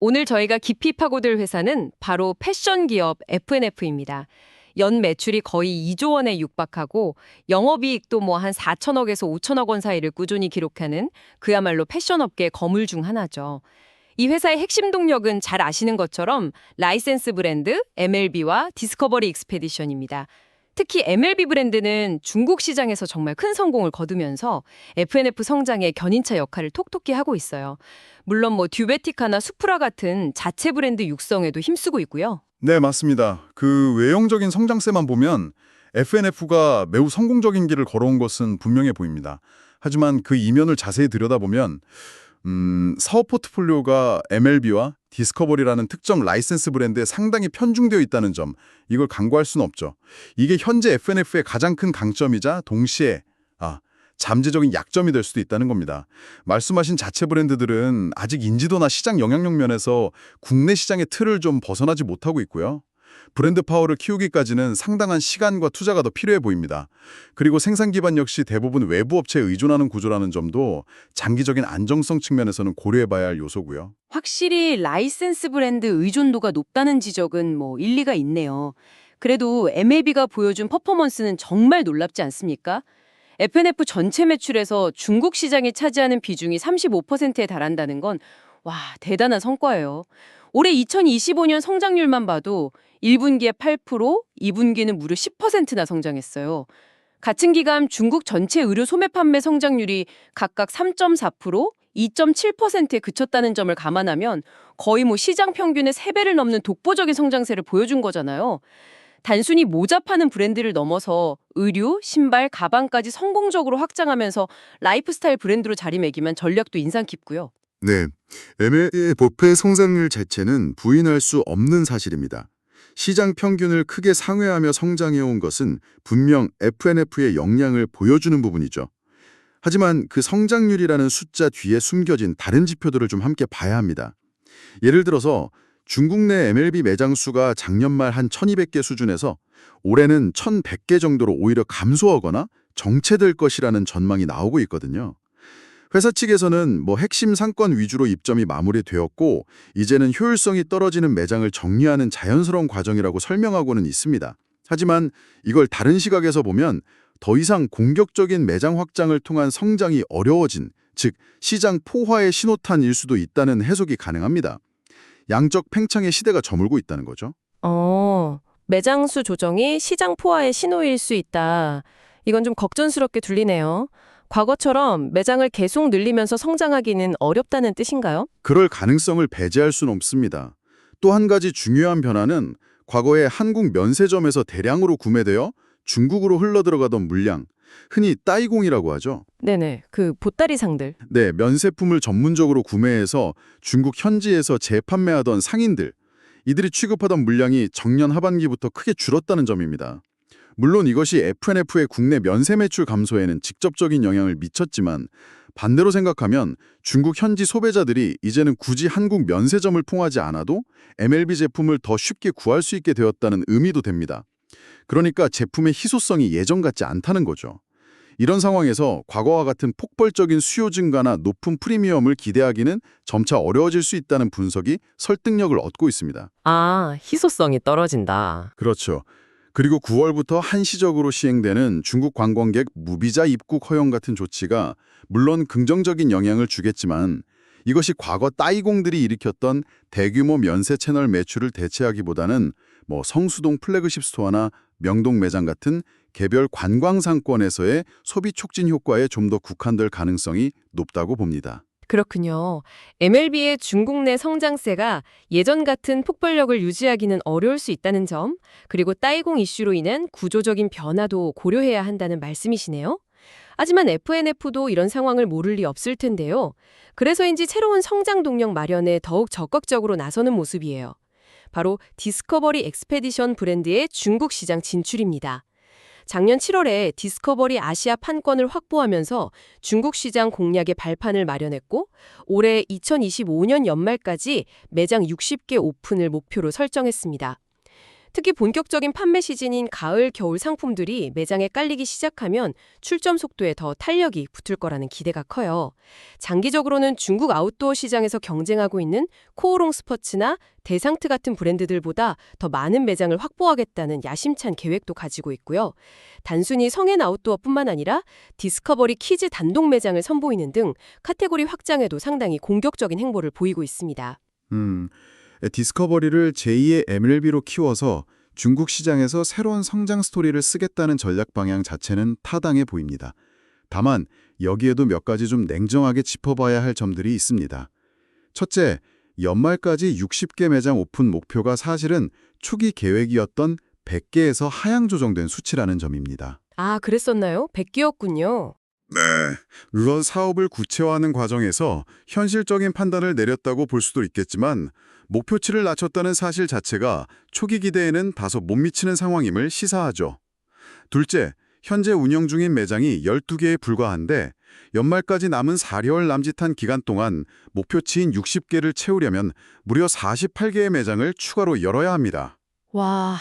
오늘 저희가 깊이 파고들 회사는 바로 패션 기업 F&F입니다. 연 매출이 거의 2조 원에 육박하고 영업이익도 뭐 한 4천억에서 5천억 원 사이를 꾸준히 기록하는 그야말로 패션업계 거물 중 하나죠. 이 회사의 핵심 동력은 잘 아시는 것처럼 라이센스 브랜드 MLB와 디스커버리 익스페디션입니다. 특히 MLB 브랜드는 중국 시장에서 정말 큰 성공을 거두면서 F&F 성장의 견인차 역할을 톡톡히 하고 있어요. 물론 뭐 듀베티카나 수프라 같은 자체 브랜드 육성에도 힘쓰고 있고요. 네, 맞습니다. 그 외형적인 성장세만 보면 FNF가 매우 성공적인 길을 걸어온 것은 분명해 보입니다. 하지만 그 이면을 자세히 들여다보면 사업 포트폴리오가 MLB와 디스커버리라는 특정 라이센스 브랜드에 상당히 편중되어 있다는 점, 이걸 간과할 수는 없죠. 이게 현재 FNF의 가장 큰 강점이자 동시에 잠재적인 약점이 될 수도 있다는 겁니다. 말씀하신 자체 브랜드들은 아직 인지도나 시장 영향력 면에서 국내 시장의 틀을 좀 벗어나지 못하고 있고요. 브랜드 파워를 키우기까지는 상당한 시간과 투자가 더 필요해 보입니다. 그리고 생산 기반 역시 대부분 외부 업체에 의존하는 구조라는 점도 장기적인 안정성 측면에서는 고려해봐야 할 요소고요. 확실히 라이센스 브랜드 의존도가 높다는 지적은 뭐 일리가 있네요. 그래도 MLB가 보여준 퍼포먼스는 정말 놀랍지 않습니까? F&F 전체 매출에서 중국 시장이 차지하는 비중이 35%에 달한다는 건 와, 대단한 성과예요. 올해 2025년 성장률만 봐도 1분기에 8%, 2분기는 무려 10%나 성장했어요. 같은 기간 중국 전체 의류 소매 판매 성장률이 각각 3.4%, 2.7%에 그쳤다는 점을 감안하면 거의 뭐 시장 평균의 3배를 넘는 독보적인 성장세를 보여준 거잖아요. 단순히 모자 파는 브랜드를 넘어서 의류, 신발, 가방까지 성공적으로 확장하면서 라이프스타일 브랜드로 자리매김한 전략도 인상 깊고요. 네, ML의 보패 성장률 자체는 부인할 수 없는 사실입니다. 시장 평균을 크게 상회하며 성장해온 것은 분명 FNF의 역량을 보여주는 부분이죠. 하지만 그 성장률이라는 숫자 뒤에 숨겨진 다른 지표들을 좀 함께 봐야 합니다. 예를 들어서 중국 내 MLB 매장 수가 작년 말 한 1200개 수준에서 올해는 1100개 정도로 오히려 감소하거나 정체될 것이라는 전망이 나오고 있거든요. 회사 측에서는 핵심 상권 위주로 입점이 마무리되었고 이제는 효율성이 떨어지는 매장을 정리하는 자연스러운 과정이라고 설명하고는 있습니다. 하지만 이걸 다른 시각에서 보면 더 이상 공격적인 매장 확장을 통한 성장이 어려워진, 즉 시장 포화의 신호탄일 수도 있다는 해석이 가능합니다. 양적 팽창의 시대가 저물고 있다는 거죠. 매장 수 조정이 시장 포화의 신호일 수 있다. 이건 좀 걱정스럽게 들리네요. 과거처럼 매장을 계속 늘리면서 성장하기는 어렵다는 뜻인가요? 그럴 가능성을 배제할 수는 없습니다. 또 한 가지 중요한 변화는 과거에 한국 면세점에서 대량으로 구매되어 중국으로 흘러들어가던 물량, 흔히 따이공이라고 하죠. 네네, 그 보따리 상들. 네, 면세품을 전문적으로 구매해서 중국 현지에서 재판매하던 상인들, 이들이 취급하던 물량이 작년 하반기부터 크게 줄었다는 점입니다. 물론 이것이 F&F의 국내 면세 매출 감소에는 직접적인 영향을 미쳤지만 반대로 생각하면 중국 현지 소비자들이 이제는 굳이 한국 면세점을 통하지 않아도 MLB 제품을 더 쉽게 구할 수 있게 되었다는 의미도 됩니다. 그러니까 제품의 희소성이 예전 같지 않다는 거죠. 이런 상황에서 과거와 같은 폭발적인 수요 증가나 높은 프리미엄을 기대하기는 점차 어려워질 수 있다는 분석이 설득력을 얻고 있습니다. 희소성이 떨어진다. 그렇죠. 그리고 9월부터 한시적으로 시행되는 중국 관광객 무비자 입국 허용 같은 조치가 물론 긍정적인 영향을 주겠지만 이것이 과거 따이공들이 일으켰던 대규모 면세 채널 매출을 대체하기보다는 성수동 플래그십 스토어나 명동 매장 같은 개별 관광 상권에서의 소비 촉진 효과에 좀 더 국한될 가능성이 높다고 봅니다. 그렇군요. MLB의 중국 내 성장세가 예전 같은 폭발력을 유지하기는 어려울 수 있다는 점, 그리고 따이공 이슈로 인한 구조적인 변화도 고려해야 한다는 말씀이시네요. 하지만 F&F도 이런 상황을 모를 리 없을 텐데요. 그래서인지 새로운 성장 동력 마련에 더욱 적극적으로 나서는 모습이에요. 바로 디스커버리 익스페디션 브랜드의 중국 시장 진출입니다. 작년 7월에 디스커버리 아시아 판권을 확보하면서 중국 시장 공략의 발판을 마련했고 올해 2025년 연말까지 매장 60개 오픈을 목표로 설정했습니다. 특히 본격적인 판매 시즌인 가을, 겨울 상품들이 매장에 깔리기 시작하면 출점 속도에 더 탄력이 붙을 거라는 기대가 커요. 장기적으로는 중국 아웃도어 시장에서 경쟁하고 있는 코오롱 스포츠나 데상트 같은 브랜드들보다 더 많은 매장을 확보하겠다는 야심찬 계획도 가지고 있고요. 단순히 성인 아웃도어뿐만 아니라 디스커버리 키즈 단독 매장을 선보이는 등 카테고리 확장에도 상당히 공격적인 행보를 보이고 있습니다. 디스커버리를 제2의 MLB로 키워서 중국 시장에서 새로운 성장 스토리를 쓰겠다는 전략 방향 자체는 타당해 보입니다. 다만 여기에도 몇 가지 좀 냉정하게 짚어봐야 할 점들이 있습니다. 첫째, 연말까지 60개 매장 오픈 목표가 사실은 초기 계획이었던 100개에서 하향 조정된 수치라는 점입니다. 아, 그랬었나요? 100개였군요. 네, 물론 사업을 구체화하는 과정에서 현실적인 판단을 내렸다고 볼 수도 있겠지만 목표치를 낮췄다는 사실 자체가 초기 기대에는 다소 못 미치는 상황임을 시사하죠. 둘째, 현재 운영 중인 매장이 12개에 불과한데 연말까지 남은 4개월 남짓한 기간 동안 목표치인 60개를 채우려면 무려 48개의 매장을 추가로 열어야 합니다. 와,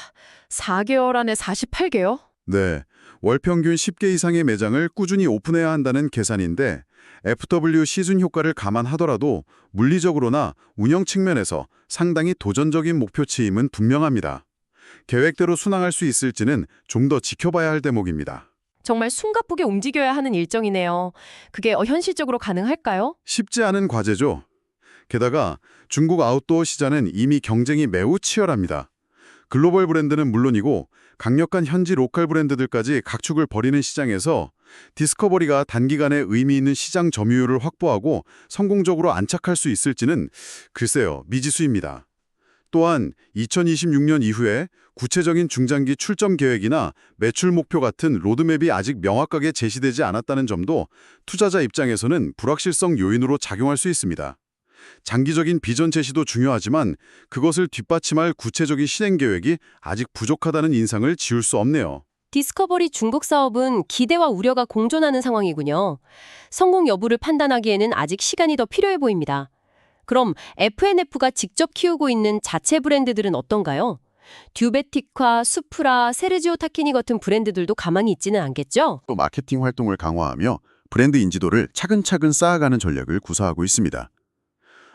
4개월 안에 48개요? 네, 월 평균 10개 이상의 매장을 꾸준히 오픈해야 한다는 계산인데 FW 시즌 효과를 감안하더라도 물리적으로나 운영 측면에서 상당히 도전적인 목표치임은 분명합니다. 계획대로 순항할 수 있을지는 좀 더 지켜봐야 할 대목입니다. 정말 숨가쁘게 움직여야 하는 일정이네요. 그게 현실적으로 가능할까요? 쉽지 않은 과제죠. 게다가 중국 아웃도어 시장은 이미 경쟁이 매우 치열합니다. 글로벌 브랜드는 물론이고 강력한 현지 로컬 브랜드들까지 각축을 벌이는 시장에서 디스커버리가 단기간에 의미 있는 시장 점유율을 확보하고 성공적으로 안착할 수 있을지는 글쎄요, 미지수입니다. 또한 2026년 이후에 구체적인 중장기 출점 계획이나 매출 목표 같은 로드맵이 아직 명확하게 제시되지 않았다는 점도 투자자 입장에서는 불확실성 요인으로 작용할 수 있습니다. 장기적인 비전 제시도 중요하지만 그것을 뒷받침할 구체적인 실행 계획이 아직 부족하다는 인상을 지울 수 없네요. 디스커버리 중국 사업은 기대와 우려가 공존하는 상황이군요. 성공 여부를 판단하기에는 아직 시간이 더 필요해 보입니다. 그럼 FNF가 직접 키우고 있는 자체 브랜드들은 어떤가요? 듀베틱화, 수프라, 세르지오 타키니 같은 브랜드들도 가만히 있지는 않겠죠? 또 마케팅 활동을 강화하며 브랜드 인지도를 차근차근 쌓아가는 전략을 구사하고 있습니다.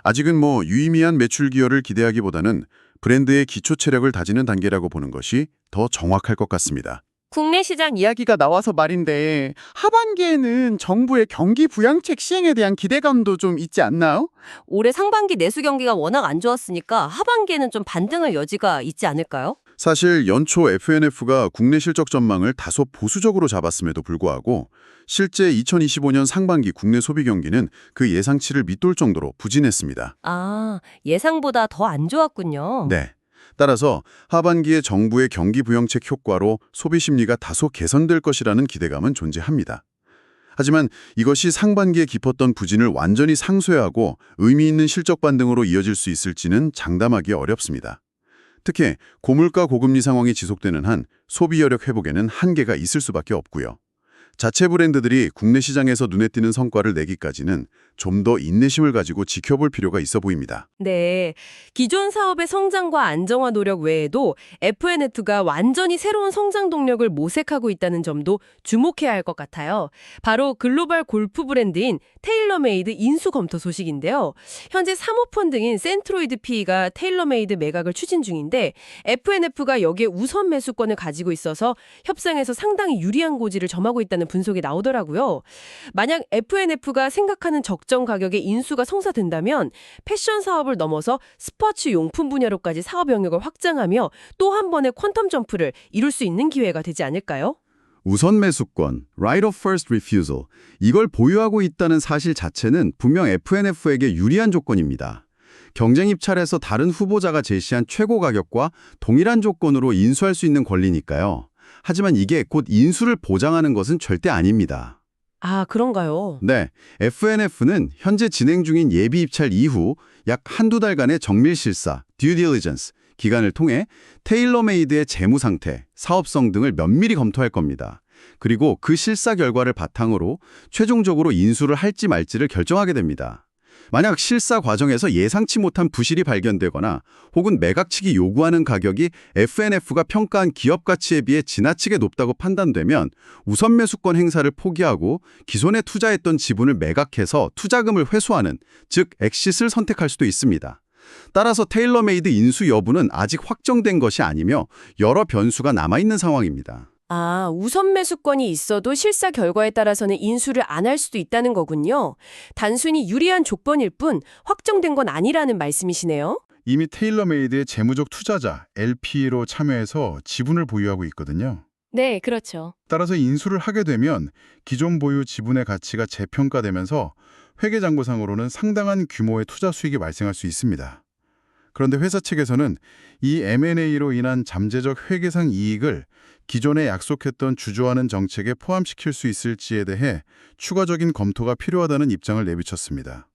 아직은 유의미한 매출 기여를 기대하기보다는 브랜드의 기초 체력을 다지는 단계라고 보는 것이 더 정확할 것 같습니다. 국내 시장 이야기가 나와서 말인데 하반기에는 정부의 경기 부양책 시행에 대한 기대감도 좀 있지 않나요? 올해 상반기 내수 경기가 워낙 안 좋았으니까 하반기에는 좀 반등할 여지가 있지 않을까요? 사실 연초 FNF가 국내 실적 전망을 다소 보수적으로 잡았음에도 불구하고 실제 2025년 상반기 국내 소비 경기는 그 예상치를 밑돌 정도로 부진했습니다. 아, 예상보다 더 안 좋았군요. 네. 따라서 하반기에 정부의 경기 부양책 효과로 소비 심리가 다소 개선될 것이라는 기대감은 존재합니다. 하지만 이것이 상반기에 깊었던 부진을 완전히 상쇄하고 의미 있는 실적 반등으로 이어질 수 있을지는 장담하기 어렵습니다. 특히 고물가 고금리 상황이 지속되는 한 소비 여력 회복에는 한계가 있을 수밖에 없고요. 자체 브랜드들이 국내 시장에서 눈에 띄는 성과를 내기까지는 좀 더 인내심을 가지고 지켜볼 필요가 있어 보입니다. 네, 기존 사업의 성장과 안정화 노력 외에도 FNF가 완전히 새로운 성장 동력을 모색하고 있다는 점도 주목해야 할 것 같아요. 바로 글로벌 골프 브랜드인 테일러메이드 인수 검토 소식인데요. 현재 사모펀드인 센트로이드 PE가 테일러메이드 매각을 추진 중인데 FNF가 여기에 우선 매수권을 가지고 있어서 협상에서 상당히 유리한 고지를 점하고 있다는 분석이 나오더라고요. 만약 FNF가 생각하는 적정 가격의 인수가 성사된다면 패션 사업을 넘어서 스포츠 용품 분야로까지 사업 영역을 확장하며 또 한 번의 퀀텀 점프를 이룰 수 있는 기회가 되지 않을까요? 우선 매수권, right of first refusal, 이걸 보유하고 있다는 사실 자체는 분명 FNF에게 유리한 조건입니다. 경쟁 입찰에서 다른 후보자가 제시한 최고 가격과 동일한 조건으로 인수할 수 있는 권리니까요. 하지만 이게 곧 인수를 보장하는 것은 절대 아닙니다. 아, 그런가요? 네, FNF는 현재 진행 중인 예비 입찰 이후 약 한두 달간의 정밀 실사, due diligence 기간을 통해 테일러메이드의 재무 상태, 사업성 등을 면밀히 검토할 겁니다. 그리고 그 실사 결과를 바탕으로 최종적으로 인수를 할지 말지를 결정하게 됩니다. 만약 실사 과정에서 예상치 못한 부실이 발견되거나 혹은 매각 측이 요구하는 가격이 FNF가 평가한 기업 가치에 비해 지나치게 높다고 판단되면 우선 매수권 행사를 포기하고 기존에 투자했던 지분을 매각해서 투자금을 회수하는, 즉 엑싯을 선택할 수도 있습니다. 따라서 테일러메이드 인수 여부는 아직 확정된 것이 아니며 여러 변수가 남아있는 상황입니다. 아, 우선 매수권이 있어도 실사 결과에 따라서는 인수를 안 할 수도 있다는 거군요. 단순히 유리한 조건일 뿐 확정된 건 아니라는 말씀이시네요. 이미 테일러메이드의 재무적 투자자 LP로 참여해서 지분을 보유하고 있거든요. 네, 그렇죠. 따라서 인수를 하게 되면 기존 보유 지분의 가치가 재평가되면서 회계장부상으로는 상당한 규모의 투자 수익이 발생할 수 있습니다. 그런데 회사 측에서는 이 M&A로 인한 잠재적 회계상 이익을 기존에 약속했던 주주하는 정책에 포함시킬 수 있을지에 대해 추가적인 검토가 필요하다는 입장을 내비쳤습니다.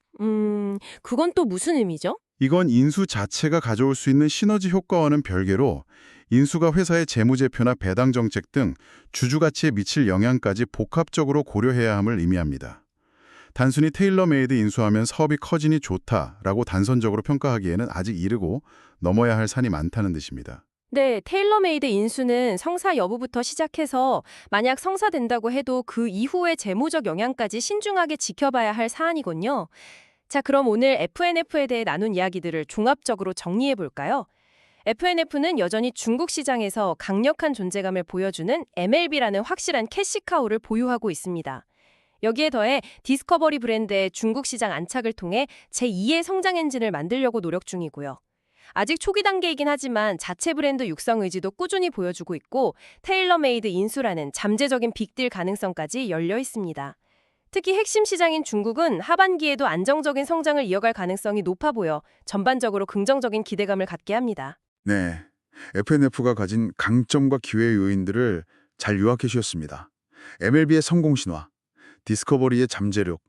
그건 또 무슨 의미죠? 이건 인수 자체가 가져올 수 있는 시너지 효과와는 별개로 인수가 회사의 재무제표나 배당 정책 등 주주 가치에 미칠 영향까지 복합적으로 고려해야 함을 의미합니다. 단순히 테일러메이드 인수하면 사업이 커지니 좋다라고 단선적으로 평가하기에는 아직 이르고 넘어야 할 산이 많다는 뜻입니다. 네, 테일러메이드 인수는 성사 여부부터 시작해서 만약 성사된다고 해도 그 이후의 재무적 영향까지 신중하게 지켜봐야 할 사안이군요. 자, 그럼 오늘 FNF에 대해 나눈 이야기들을 종합적으로 정리해 볼까요? FNF는 여전히 중국 시장에서 강력한 존재감을 보여주는 MLB라는 확실한 캐시카우를 보유하고 있습니다. 여기에 더해 디스커버리 브랜드의 중국 시장 안착을 통해 제2의 성장 엔진을 만들려고 노력 중이고요. 아직 초기 단계이긴 하지만 자체 브랜드 육성 의지도 꾸준히 보여주고 있고 테일러메이드 인수라는 잠재적인 빅딜 가능성까지 열려 있습니다. 특히 핵심 시장인 중국은 하반기에도 안정적인 성장을 이어갈 가능성이 높아 보여 전반적으로 긍정적인 기대감을 갖게 합니다. 네, FNF가 가진 강점과 기회의 요인들을 잘 요약해 주셨습니다. MLB의 성공 신화, 디스커버리의 잠재력,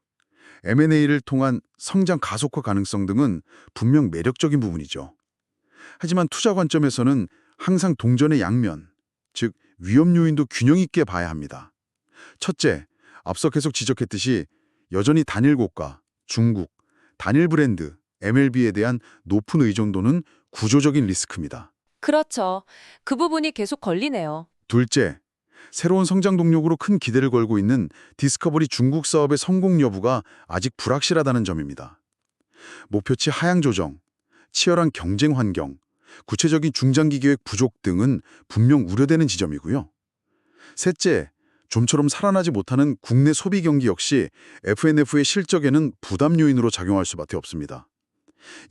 M&A를 통한 성장 가속화 가능성 등은 분명 매력적인 부분이죠. 하지만 투자 관점에서는 항상 동전의 양면, 즉 위험 요인도 균형 있게 봐야 합니다. 첫째, 앞서 계속 지적했듯이 여전히 단일 고가, 중국, 단일 브랜드, MLB에 대한 높은 의존도는 구조적인 리스크입니다. 그렇죠. 그 부분이 계속 걸리네요. 둘째, 새로운 성장 동력으로 큰 기대를 걸고 있는 디스커버리 중국 사업의 성공 여부가 아직 불확실하다는 점입니다. 목표치 하향 조정, 치열한 경쟁 환경, 구체적인 중장기 계획 부족 등은 분명 우려되는 지점이고요. 셋째, 좀처럼 살아나지 못하는 국내 소비 경기 역시 FNF의 실적에는 부담 요인으로 작용할 수밖에 없습니다.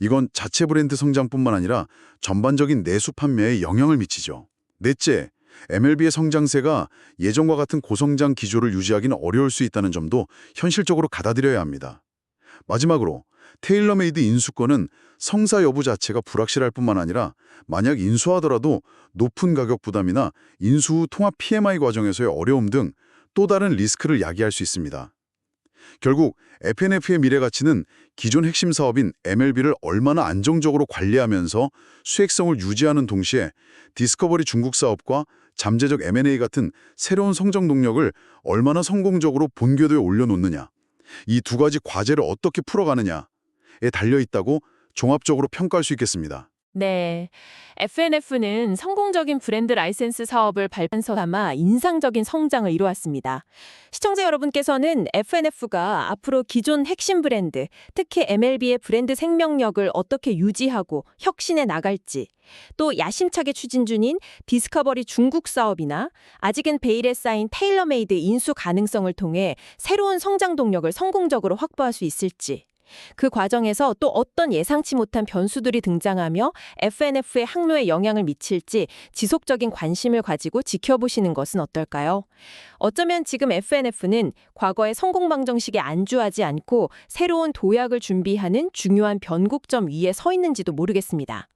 이건 자체 브랜드 성장뿐만 아니라 전반적인 내수 판매에 영향을 미치죠. 넷째, MLB의 성장세가 예전과 같은 고성장 기조를 유지하기는 어려울 수 있다는 점도 현실적으로 받아들여야 합니다. 마지막으로 테일러메이드 인수권은 성사 여부 자체가 불확실할 뿐만 아니라 만약 인수하더라도 높은 가격 부담이나 인수 후 통합 PMI 과정에서의 어려움 등 또 다른 리스크를 야기할 수 있습니다. 결국 FNF의 미래 가치는 기존 핵심 사업인 MLB를 얼마나 안정적으로 관리하면서 수익성을 유지하는 동시에 디스커버리 중국 사업과 잠재적 M&A 같은 새로운 성장 동력을 얼마나 성공적으로 본궤도에 올려놓느냐, 이 두 가지 과제를 어떻게 풀어가느냐에 달려있다고 종합적으로 평가할 수 있겠습니다. 네, FNF는 성공적인 브랜드 라이센스 사업을 발판서 삼아 인상적인 성장을 이루었습니다. 시청자 여러분께서는 FNF가 앞으로 기존 핵심 브랜드, 특히 MLB의 브랜드 생명력을 어떻게 유지하고 혁신해 나갈지, 또 야심차게 추진 중인 디스커버리 중국 사업이나 아직은 베일에 쌓인 테일러메이드 인수 가능성을 통해 새로운 성장 동력을 성공적으로 확보할 수 있을지, 그 과정에서 또 어떤 예상치 못한 변수들이 등장하며 FNF의 항로에 영향을 미칠지 지속적인 관심을 가지고 지켜보시는 것은 어떨까요? 어쩌면 지금 FNF는 과거의 성공 방정식에 안주하지 않고 새로운 도약을 준비하는 중요한 변곡점 위에 서 있는지도 모르겠습니다.